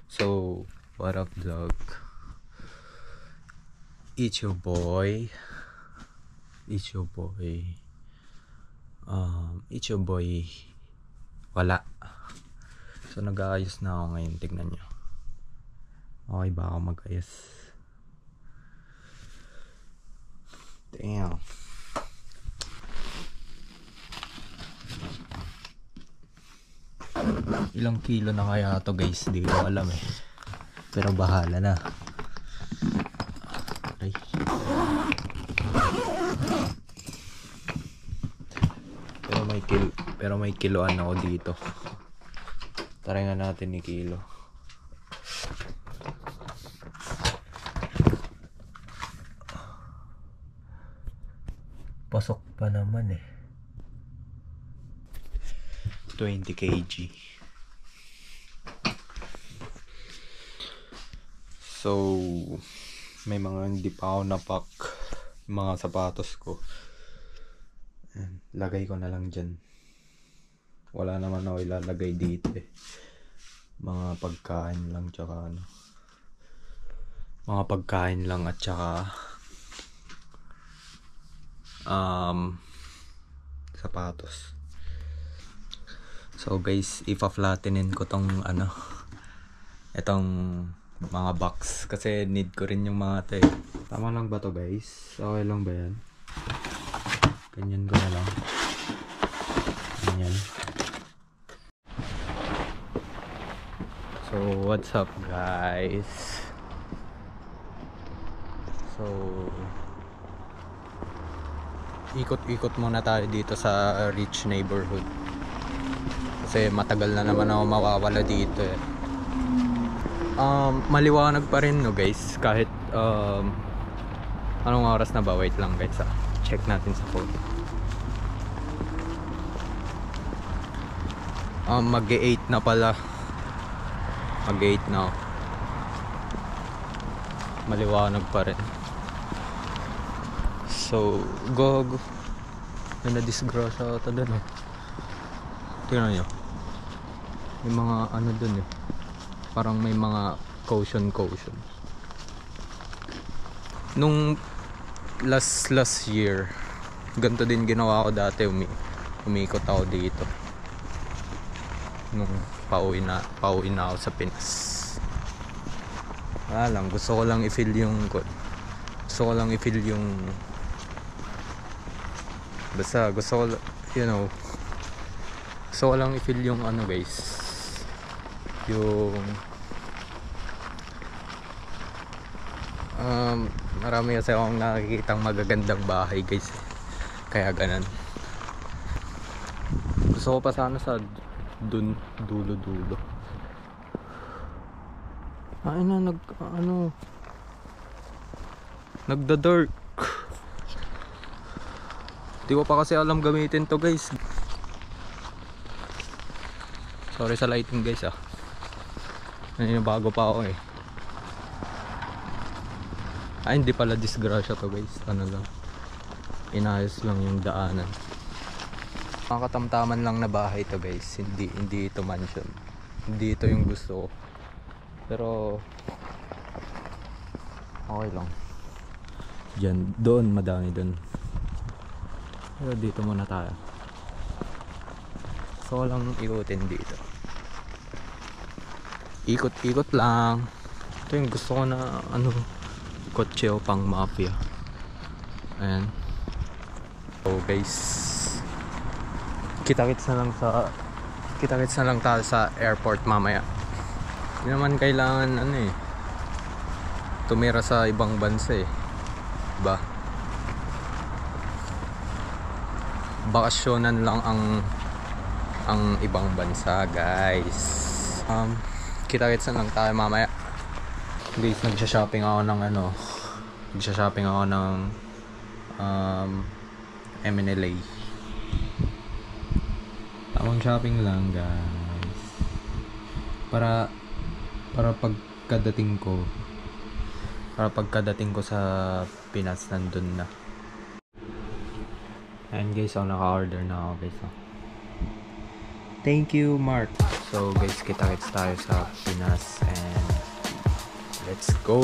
So, what up, vlog? It's your boy. It's your boy. It's your boy. Wala. So, nag-aayos na ako ngayon. Tignan nyo. Okay ba ako mag-ayos? Damn. Ilang kilo na kaya to guys? Di ko alam eh. Pero bahala na. Ay. Pero may kiloan ako dito. Try nga natin ni kilo. Pasok pa naman eh. 20 kg. So, may mga hindi pa ako napak mga sapatos ko. Ayan, lagay ko na lang dyan. Wala naman ako ilalagay dito eh. Mga pagkain lang tsaka ano. Mga pagkain lang at tsaka sapatos. So guys, ipa-flattenin ko tong ano, itong mga box kasi need ko rin yung mga tayo. Tama lang ba to guys? Okay lang ba yan? Ganyan ko na lang. Ganyan. So what's up guys? So ikot-ikot muna tayo dito sa rich neighborhood. Kasi matagal na naman ako mawawala dito eh. Maliwanag pa rin no guys. Kahit anong oras na ba? Wait lang guys check natin sa phone. Mag-8 na pala. Mag-8 na. Maliwanag pa rin. So, go. May na-disgrasya ata dun eh. Tingnan nyo. May mga ano dun eh. Parang may mga caution. Nung last year, ganito din ginawa ko dati. Umikot ako dito. Nung pauwi na ako sa Pinas. Wala lang, gusto ko lang i-feel yung basta gusto ko, you know, gusto ko lang i-feel yung ano guys, yung marami kasi akong nakikitang magagandang bahay guys, kaya ganun. Gusto ko pa sana sa dun dulo ay na nagda-dark. Di ko pa kasi alam gamitin to guys. Sorry sa lighting guys bago pa ako eh. Ay hindi pala disgrasya to guys. Ano lang, inayos lang yung daanan. Mga katamtaman lang na bahay to guys. Hindi ito mansion. Hindi ito yung gusto ko. Pero okay lang. Doon madami doon. Pero dito muna tayo. So lang ikutin dito. Ikot lang. Ito yung gusto ko na ano, kotse o pang mafia. Ayan. So guys, kita-kits na lang tayo sa airport mamaya. Hindi naman kailangan ano eh, tumira sa ibang bansa eh. Diba? Bakasyonan lang ang ibang bansa guys. Kita-kits na lang tayo mamaya. Guys, nagsha-shopping ako ng MNLA. Tamang shopping lang guys. Para pagkadating ko sa Pinas nandun na. Ayan guys, naka-order na ako guys. Thank you Mark. So guys, kita-kits tayo sa Pinas and let's go!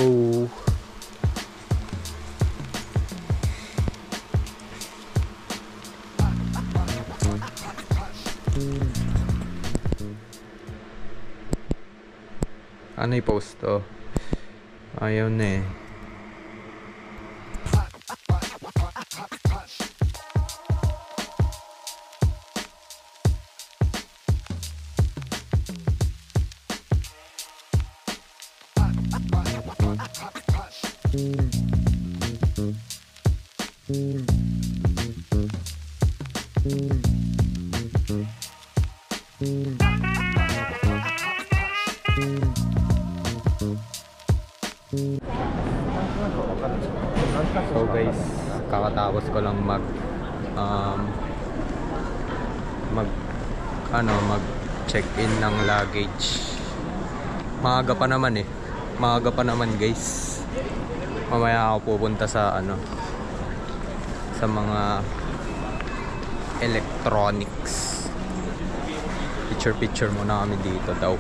Ano i-post to? Ayaw na eh. So guys, kakatapos ko lang mag check-in ng luggage. Maaga pa naman eh. Maaga pa naman guys. Mamaya ako pupunta sa sa mga electronics. Picture muna kami dito daw.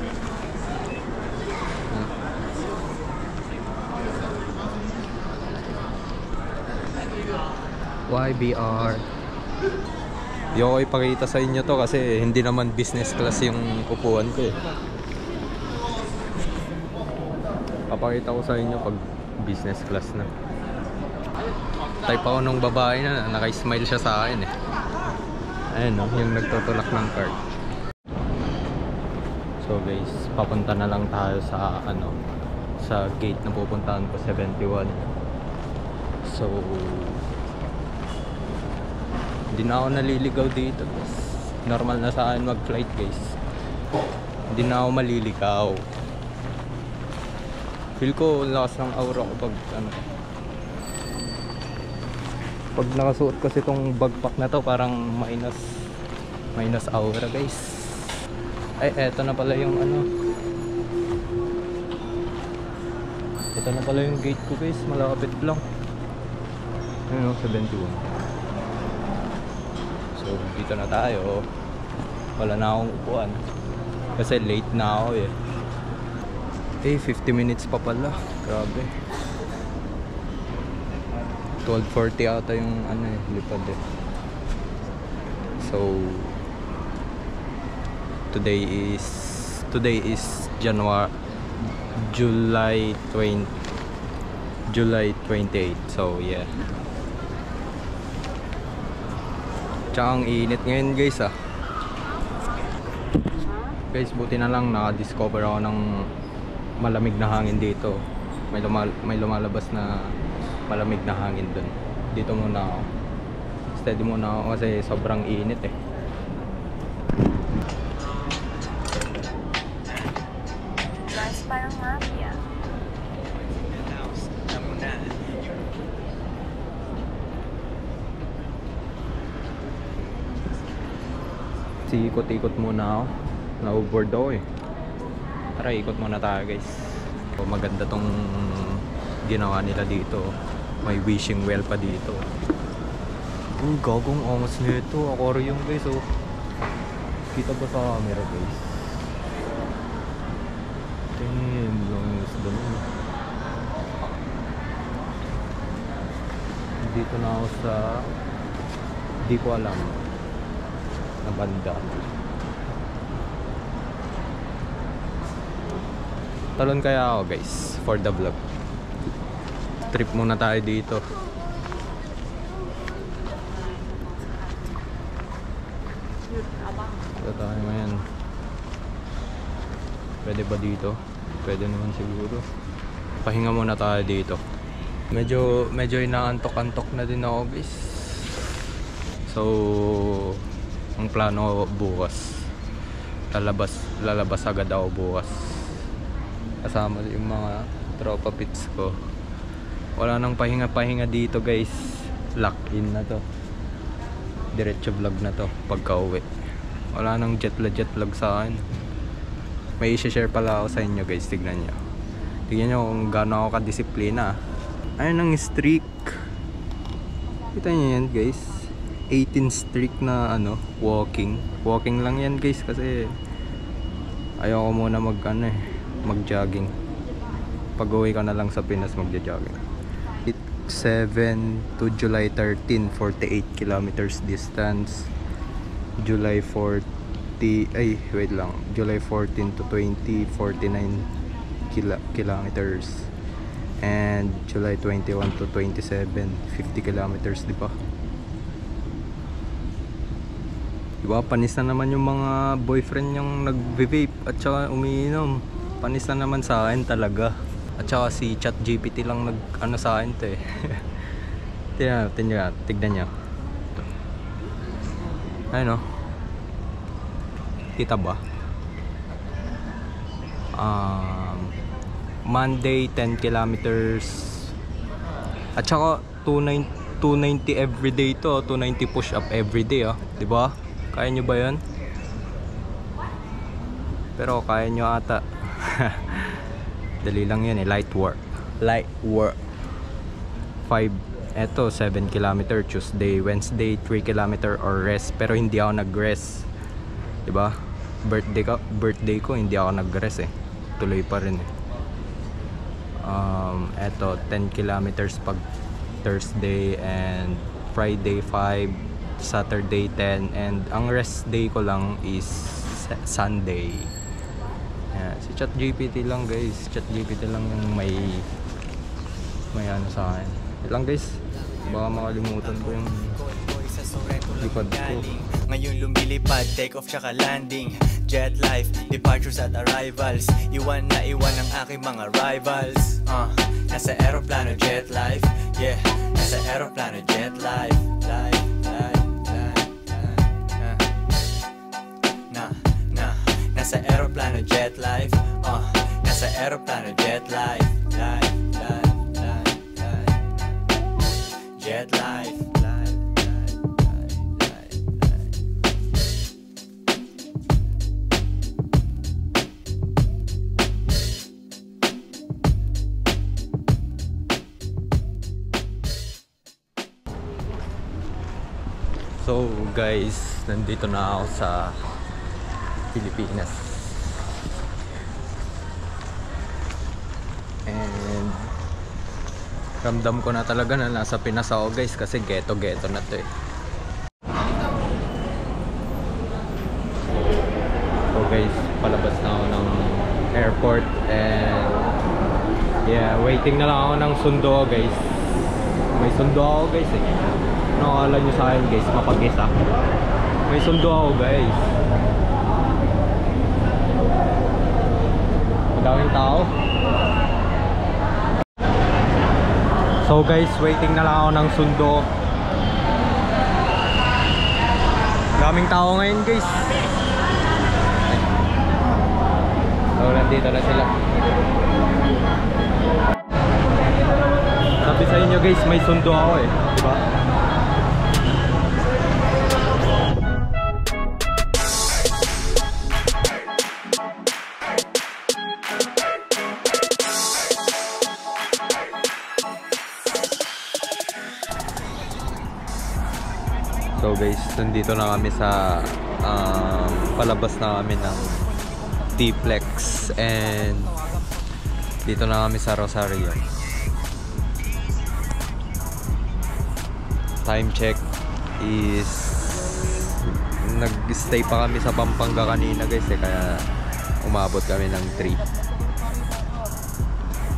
YBR. Hindi ako ipakita sa inyo to kasi hindi naman business class yung upuan ko eh. Papakita ko sa inyo pag business class na. Type ako nung babae na naka-smile siya sa akin eh. Ayun no, yung nagtutulak ng card. So guys, papunta na lang tayo sa sa gate na pupuntahan ko, 71. So hindi na ako naliligaw dito guys. Normal na sa akin mag-flight guys. Hindi na ako maliligaw. Feel ko lakas ng aura ko pag pag nakasuot kasi itong backpack na to, parang minus aura guys. Ay, eto na pala yung ito na pala yung gate ko guys. Malapit lang. Ayun o, 71. So dito na tayo. Wala na akong upuan kasi late na ako eh. 50 minutes pa pala. Grabe. 12:40 ata yung lipad eh. So today is July 28. So yeah. Tsaka ang init ngayon guys Guys, buti na lang naka-discover ako ng malamig na hangin dito. May lumalabas na malamig na hangin dun. Dito muna ako. Steady muna ako kasi sobrang init eh. Guys, parang mafia. Ikot-ikot muna ako. Na-board ako eh. Tara, ikot muna tayo guys. So, maganda tong ginawa nila dito. May wishing well pa dito. Gagong angas nito. Aquarium guys oh. Kita ba sa camera guys? Damn, langas doon. Dito na ako sa di ko alam na banda. Talon kaya ako guys for the vlog. Trip muna tayo dito. Ito tayo ngayon. Pwede ba dito? Pwede naman siguro. Pahinga muna tayo dito. Medyo inaantok-antok na din ako guys. So ang plano bukas, lalabas agad ako bukas kasama yung mga tropa pits ko. Wala nang pahinga dito guys. Lock in na to. Diretso vlog na to pagka uwi. Wala nang jet lag sa akin. May i-share pala ako sa inyo guys. Tignan nyo kung gaano ako kadisiplina. Ayun ang streak. Kita nyo yan guys. 18 streak na walking lang yan guys kasi Ayoko muna mag-jogging. Pag-uwi ko na lang sa Pinas magja-jogging. 7 to July 13, 48 kilometers distance. July 14 to 20, 49 kilometers. And July 21 to 27, 50 kilometers, di ba? Diba, panis na naman yung mga boyfriend yung nag-vape at saka umiinom. Panis na naman sa akin talaga. At saka si ChatGPT lang nag-ano sa akin to eh. Tignan nyo. Ayun o. Kita ba? Monday 10 kilometers. At saka 290 everyday to. 290 push up everyday oh. Diba? Kaya nyo ba yun? Pero kaya nyo ata. Dali lang yun eh. Light work. 5. Eto 7 kilometer Tuesday, Wednesday 3 kilometer or rest. Pero hindi ako nag-rest. Diba? Birthday ko hindi ako nag-rest eh. Tuloy pa rin eh. Eto 10 kilometers pag Thursday, and Friday 5, Saturday 10, and ang rest day ko lang is Sunday. Yeah, si ChatGPT lang guys. ChatGPT lang yung may ano sa akin. Wait lang guys. Baka makalimutan ko yung lipad ko. Ngayon lumilipad, take off tsaka landing. Jet life, departures at arrivals. Iwan na iwan ang aking mga rivals. Nasa aeroplano jet life. Yeah, nasa aeroplano jet life. Nasa aeroplano jet life. Nasa aeroplano jet life. Jet life. So guys, nandito na ako sa Pilipinas. And ramdam ko na talaga na nasa Pinas ako guys, kasi ghetto na to eh. So guys, palabas na ako ng airport and yeah, waiting na lang ako ng sundo guys. May sundo ako guys eh. Ano akala nyo sa akin guys, mapag-isa? May sundo ako guys. Madaming tao. So guys, waiting na lang ako ng sundo. Daming tao ngayon guys. So nandito na sila. Sabi sa inyo guys, may sundo ako eh, diba? So guys, nandito na kami sa palabas na kami ng T-Plex, and dito na kami sa Rosario. Time check is nag-stay pa kami sa Pampanga kanina guys eh, kaya umabot kami ng 3.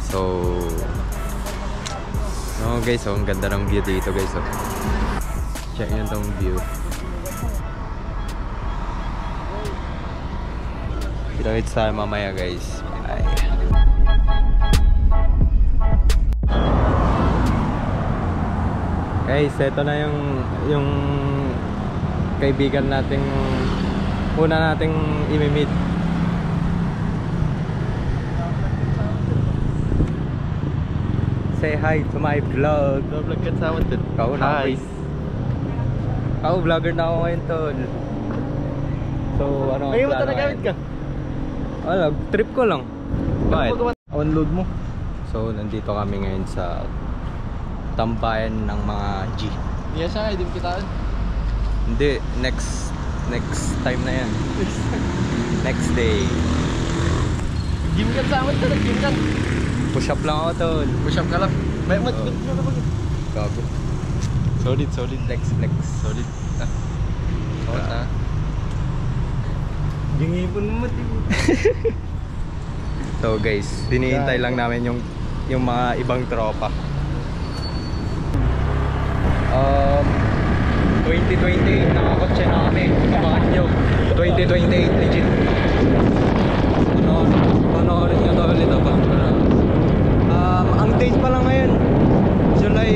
So no guys, ang ganda ng view dito guys oh. Check nyo itong view. Kita-kits tayo mamaya guys. Bye. Guys, eto na yung kaibigan nating una nating imi-meet. Say hi to my vlog. Vlog ka sa amin din. Kau na guys. Ako, vlogger na ako ngayon tol. So, ano ang Ngayon mo plano nagamit ka? Wala, trip ko lang. Bakit? On-load mo. So, nandito kami ngayon sa tambayan ng mga G. Yes, hindi mo kitaan. Hindi, next time na yan. Next day. Gym ka sama tol, gym ka. Push up lang ako tol. Push up ka lang. May mat. Gago. Solid, solid. Flex, flex. Solid. Ah. Gingi po naman. So guys, hinihintay lang namin yung mga ibang tropa. 2028 nakakotse na kami. Abangan nyo. 2028 legit. Panoorin nyo to ulit ako. Ang date pa lang ngayon, July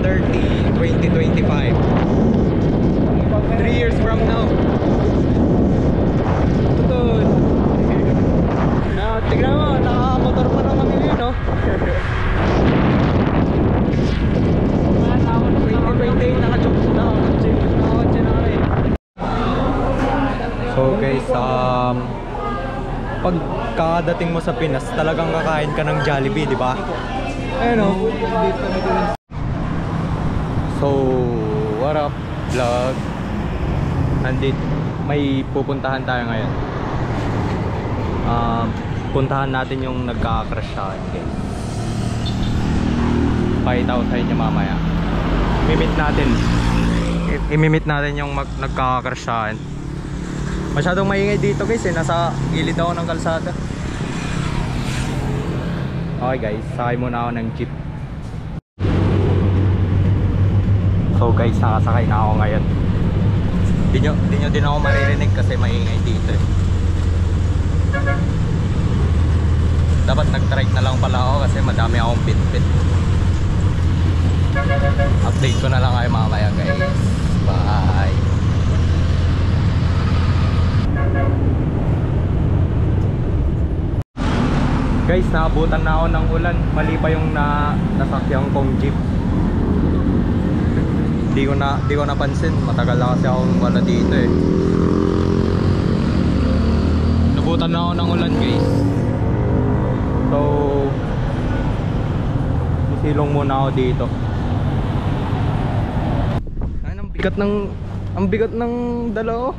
30, 2025. 3 years from now. Totoo. Tignan mo, nakamotor pa lang kami ngayon, no? 2028 nakakotse na kami. So guys, pagkadating mo sa Pinas, talagang kakain ka ng Jollibee, di ba? Ayun o. So, what up, vlog? Nandito, may pupuntahan tayo ngayon. Puntahan natin yung nagka-crush sa akin, guys. Pakita ko sa inyo mamaya. I-meet natin yung nagka-crush sa akin. Masyadong maingay dito guys eh, nasa gilid ako ng kalsada. Okay guys, sakay muna ako ng jeep. So guys, nakasakay na ako ngayon. Di nyo din ako maririnig kasi maingay dito eh. Dapat nag-trike na lang pala ako kasi madami akong bit-bit. Update ko na lang kayo mamaya guys. Bye. Guys, naabutan na ako ng ulan. Mali pa yung nasakyan kong jeep. Di ko napansin. Matagal na kasi akong wala dito eh. Nabutan na ako ng ulan guys. So isilong muna ako dito. Ay, ang bigat ng dala ko.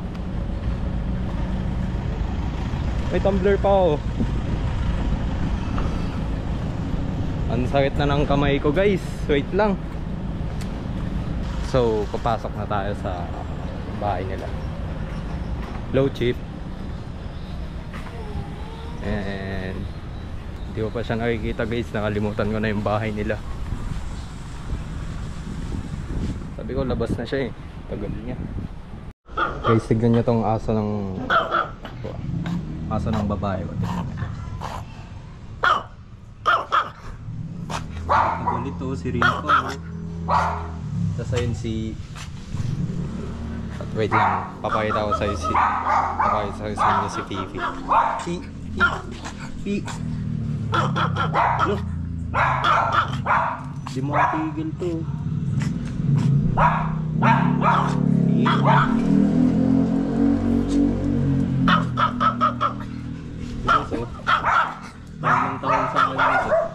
May tumbler pa ako. Ang sakit na ng kamay ko guys. Wait lang. So papasok na tayo sa bahay nila. Low chip. And hindi ko pa siya nakikita guys. Nakalimutan ko na yung bahay nila. Sabi ko labas na siya eh. Tagal niya. Guys, tignan nyo tong aso ng babae. Ganito si Rico. Tapos ayun si... Wait lang, papakita ko sa'yo si Fifi. Fifi. Look. Di mo katigil to.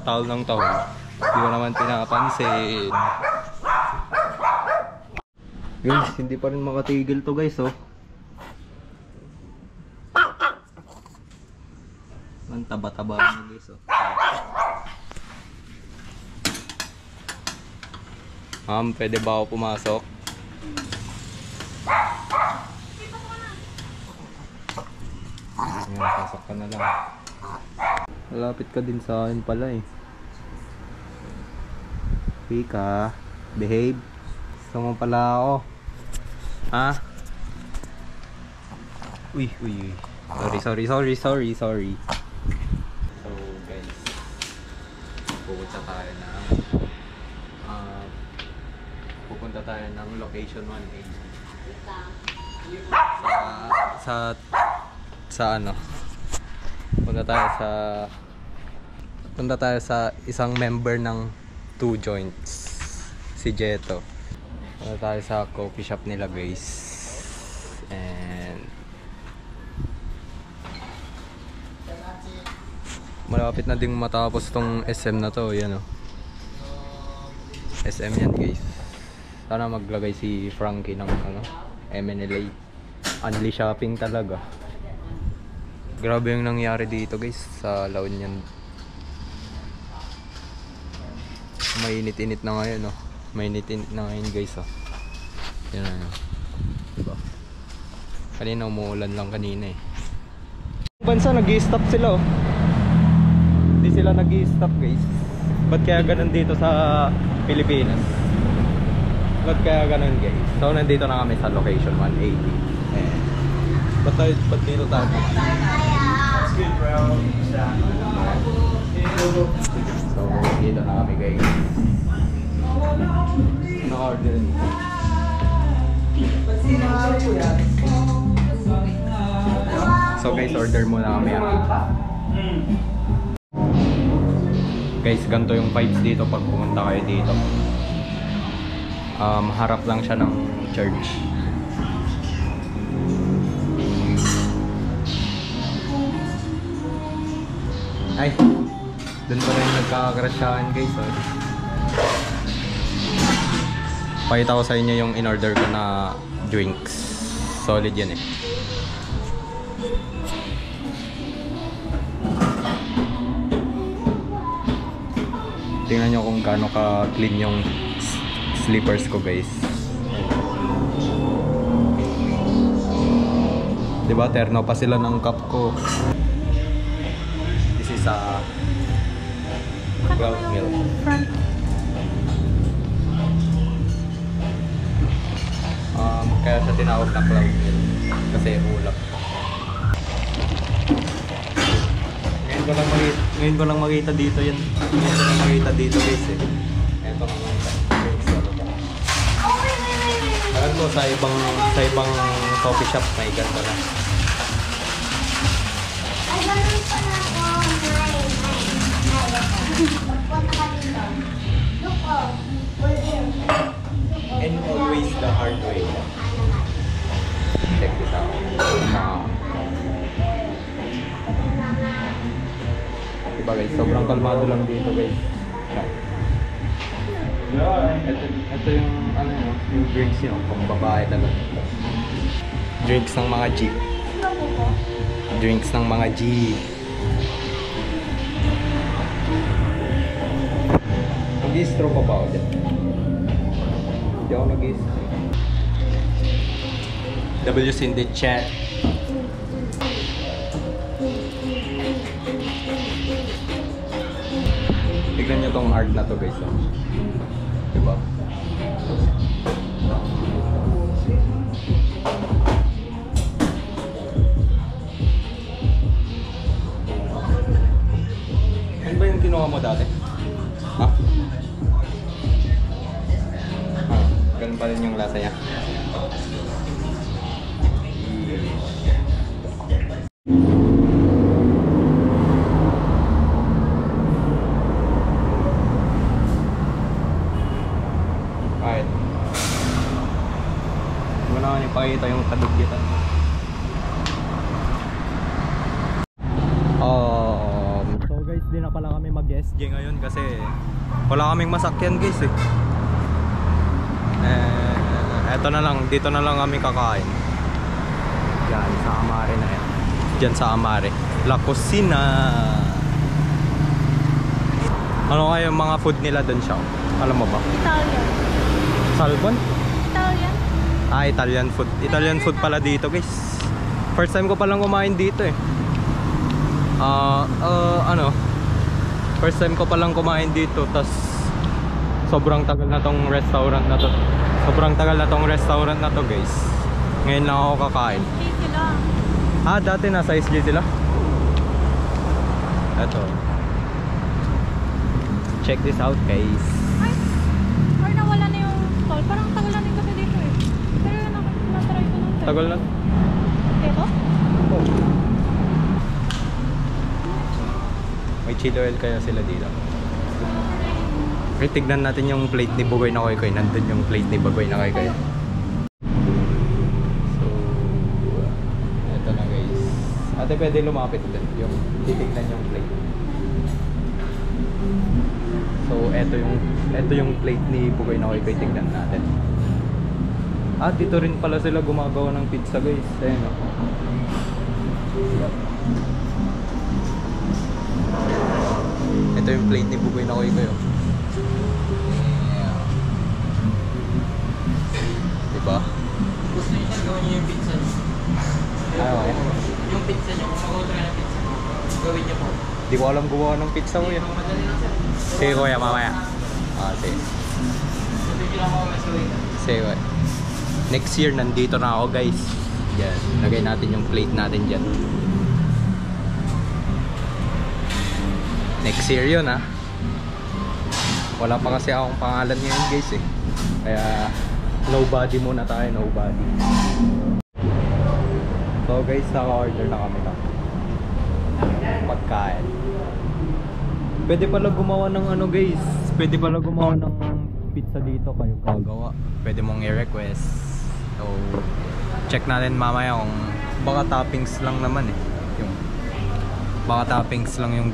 Taol ng taol. Hindi ko naman pinapansin. Guys, hindi pa rin makatigil to guys oh. Ang taba-taba niya guys oh. Pwede ba ako pumasok? Ayan, pasok ka na lang. Malapit ka din sa akin pala eh. Pika, behave. Gusto mo pala ako. Ha? Uy. Sorry. So guys, pupunta tayo ng location 180. Sa ano? Punta tayo sa isang member ng Two Joints, si Jeto. Punta tayo sa coffee shop nila guys. And malapit na ding matapos tong SM na to. Yan o, SM yan guys. Sana maglagay si Frankie ng ano, MNLA. Unli shopping talaga. Grabe yung nangyari dito guys sa La Union. Mainit-init na ngayon, no? Mainit-init na ngayon guys, oh. Yan na. Diba? Kanina umuulan lang kanina eh. Bansa nag-i-stop sila, oh. Hindi sila nag-i-stop guys. Ba't kaya ganun dito sa Pilipinas? Ba't kaya ganun guys? So nandito na kami sa location 180. Ba't dito tayo? So dito na kami guys. Na-order. So guys, order muna kami. Guys, ganito yung vibes dito pag pumunta kayo dito. Harap lang siya ng church. Ay, dun pa rin nagkakakrasyahan guys, oh. Pakita ko sa inyo yung in-order ko na drinks. Solid yan eh. Tingnan nyo kung gaano ka clean yung slippers ko guys. Diba terno pa sila ng cup ko. This is a cloud milk. Kaya siya tinawag na cloud milk kasi ulap. Ngayon ko lang makita dito yan. Ngayon ko lang makita dito guys eh. Ito nga makita. Alam ko sa ibang coffee shop may ganito na. Ay, ganun pa na ako. Magpunta ka dito. Look, oh. And always the hard way. Check this out. Diba guys, sobrang kalmado lang dito guys. Ito yung ano yun, yung drinks yun, pang babae talaga. Drinks ng mga G. Drinks ng mga G. Nag-i-straw pa ba ako dyan? Hindi ako nag-i-straw. W's in the chat. Tignan nyo tong art na to guys, oh. Diba? Ano ba yung kinuha mo dati? Ha? Ganun pa rin yung lasa niya. Pakita yung kadugitan. So guys, di na pala kami mag-SJ ngayon kasi wala kaming masakyan guys eh. Eto na lang, dito na lang kami kakain. Yan, sa Amare na yan. Diyan sa Amare. La Cocina. Ano kaya yung mga food nila dun siya? Alam mo ba? Italian. Salmon? Italian? Italian food. Italian food pala dito guys. First time ko palang kumain dito eh. First time ko palang kumain dito. Tas sobrang tagal na tong restaurant na to. Sobrang tagal na tong restaurant na to guys. Ngayon lang ako kakain. Easy lang. Dati nasa SG sila. Eto. Check this out guys. Ay, or nawala na yung stall. Parang tagal na din kasi dito eh. Pero yun ako, natry ko nung time. Tagal na. Ito? Oh. May chili oil kaya sila dito. Okay, tignan natin yung plate ni Bugoy na Koy Koy. Nandun yung plate ni Bugoy na Koy Koy. So, eto na guys. Ate, pwede lumapit din. Yung titignan yung plate. So, eto yung plate ni Bugoy na Koy Koy. Tignan natin. Dito rin pala sila gumagawa ng pizza guys. Ayan o. Ito yung plate ni Buboy na Koy Koy. Yeah. Diba? Gusto niyo siya gawin niyo yung pizza niyo. Ay. Yung pizza niyo, kung mag-order ka ng pizza mo, gawin niyo po. Di ko alam gumawa ng pizza ko yan. Madali lang sir. Sige kuya, mamaya. Sige. Ito yung lang ako sa waiter. Sige kuya. Next year, nandito na ako guys. Yan. Lagay natin yung plate natin dyan. Next year yun ha. Wala pa kasi akong pangalan ngayon guys eh. Kaya nobody muna tayo, nobody. So guys, naka-order na kami ng pagkain. Pwede pala gumawa ng ano guys. Pwede pala gumawa ng pizza dito, kayo gagawa. Pwede mong i-request. So check natin mamaya kung baka toppings lang naman eh. Yung baka toppings lang yung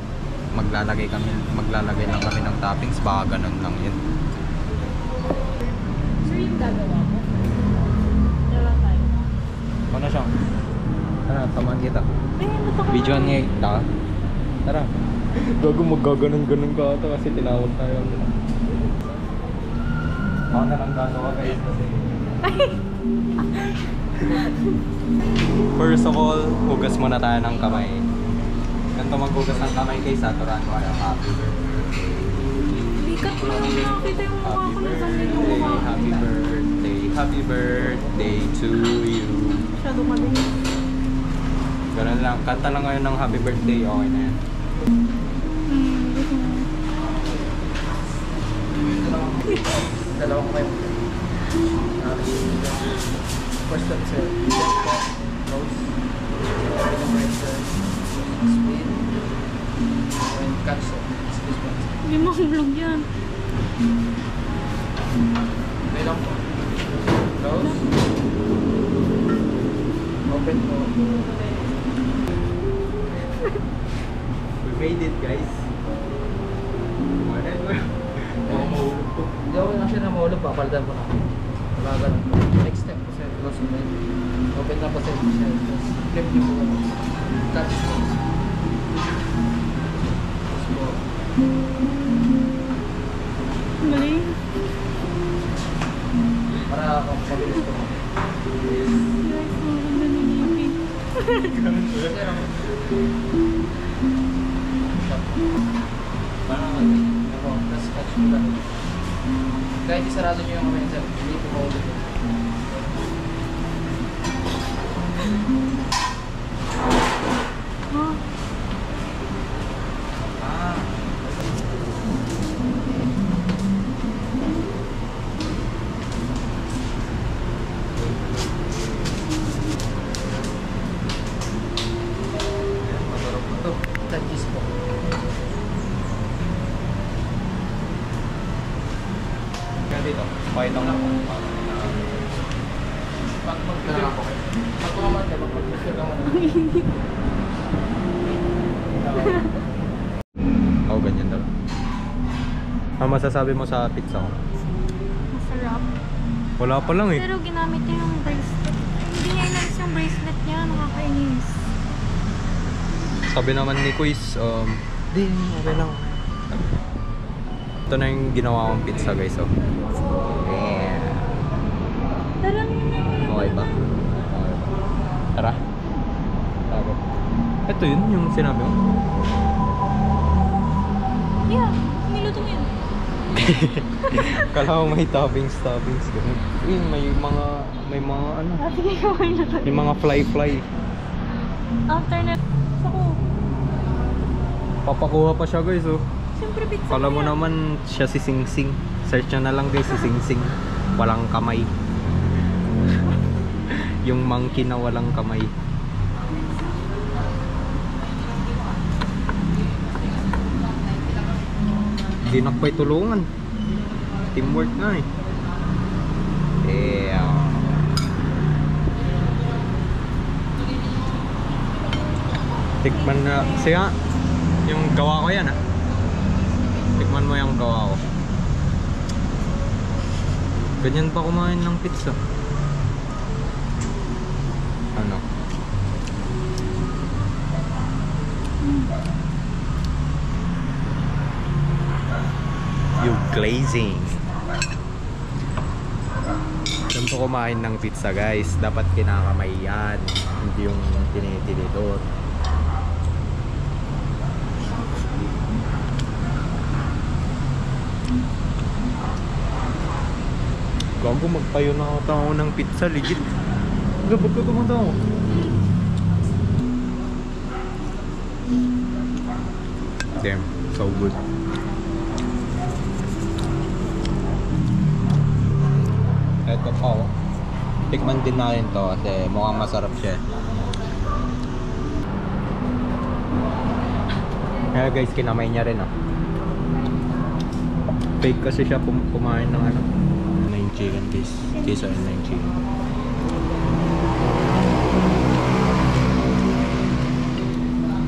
maglalagay lang kami ng toppings, baka ganun lang yun. So yung gagawa mo? Dala tayo. Ano siya? Tara, tamaan kita. Ba't ako? Videoan nga kita. Tara. Gago, magaganon-ganon ka ata kasi tinawag tayo. Ako na lang gagawa guys kasi first of all, hugas muna tayo ng kamay. Ganito maghugas ng kamay guys, saturan ko kayo. Happy birthday. Bikat mo lang nakakita yung mukha ko na sabi mo Happy mukha ko. birthday, happy birthday to you. Masyado ka din. Ganun lang, kanta lang ngayon ng happy birthday, okay na yan. Dalawang kayo. First one sir, rose, sweet, and catsup. This one. Hindi mo vlog yan. May lang po. Rose. Open po. We made it guys. Mahulog to. Hindi ako lang siya na mahulog, papalitan po na. Wala ganun po. Next step po sir, close mo na. Open na po sir. Flip niyo po. Catch po. Close po. Mali. Para mabilis po. Guys, ang ganda ni Nicky. Sir, ako. Parang ako, tapos catch mo lang. Kahit isarado nyo yung kamay sir, hindi po mahulog. Oh, Masarap po ito. Tagis po. Kaya dito, pakita ko lang. Pag magkala po kayo. Pag kumaman ka, pag mag-picture ka muna. Oo, ganyan daw. Ano masasabi mo sa pizza ko? masarap. Wala pa lang eh. Pero ginamit niya yung bracelet. Hindi niya inalis yung bracelet niya. Nakakainis. Sabi naman ni Quiz, di, okay lang. Ito na yung ginawa kong pizza guys, oh. Yeah. Tara na. Okay ba? Tara. Tara. Ito yun, yung sinabi mo. Yeah, niluto mo yun. Kala ko may toppings, ganun. May mga ano, Sige, kumain na tayo. may mga fly. After na. Ako. Papakuha pa siya guys, oh. Siyempre pizza. Kala mo yan. naman siya si Sing Sing. Search nyo na lang guys si Sing Sing. Walang kamay. Yung monkey na walang kamay. Di nakpay tulungan. Teamwork na eh. Yeah. Tikman na. Siya, yung gawa ko yan ah. Tikman mo yung gawa ko. Ganyan pa kumain ng pizza. Ano? Yung glazing. Ganito kumain ng pizza guys. Dapat kinakamay yan. Hindi yung tinitinidor. Gago, magpayo na ako ng pizza. Legit. Gabot ko tumunta ako. Damn, so good. Ito pa oh. Tikman din natin to kasi mukhang masarap siya. Kaya guys, kinamay niya rin oh. Fake kasi siya kumain ng ano. Ng chicken guys. Kesa ng chicken.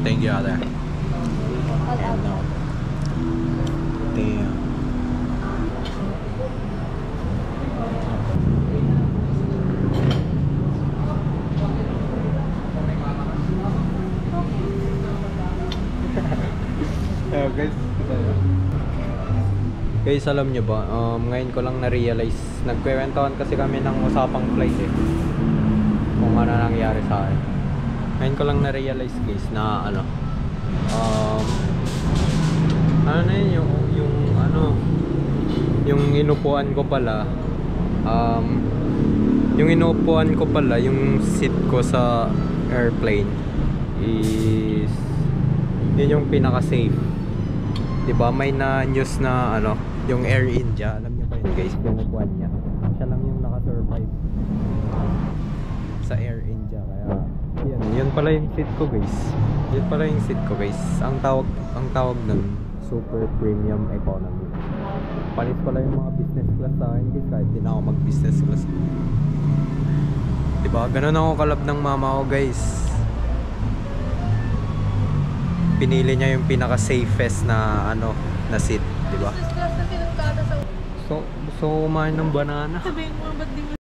Thank you Ate. And now. Damn. Guys, alam nyo ba, ngayon ko lang na-realize, nagkwentuhan kasi kami ng usapang flight eh, kung ano nangyari sa akin. Ngayon ko lang na-realize guys na ano na yun, yung inupuan ko pala, yung seat ko sa airplane is yun yung pinaka-safe. Diba may na news na ano, yung Air India, alam niyo ba yun guys, yung upuan niya, siya lang yung naka-survive sa Air India. Kaya yun pala yung seat ko guys. Yun pala yung seat ko guys. Ang tawag nun, super premium economy. Palit pala yung mga business class sa akin guys, kahit di na ako mag business class. Diba, ganun ako kalab ng mama ko guys. Pinili niya yung pinaka safest na ano, na seat, diba? Business class na pinagkada sa... So kumain ng banana. Sabihin mo, ba't di mo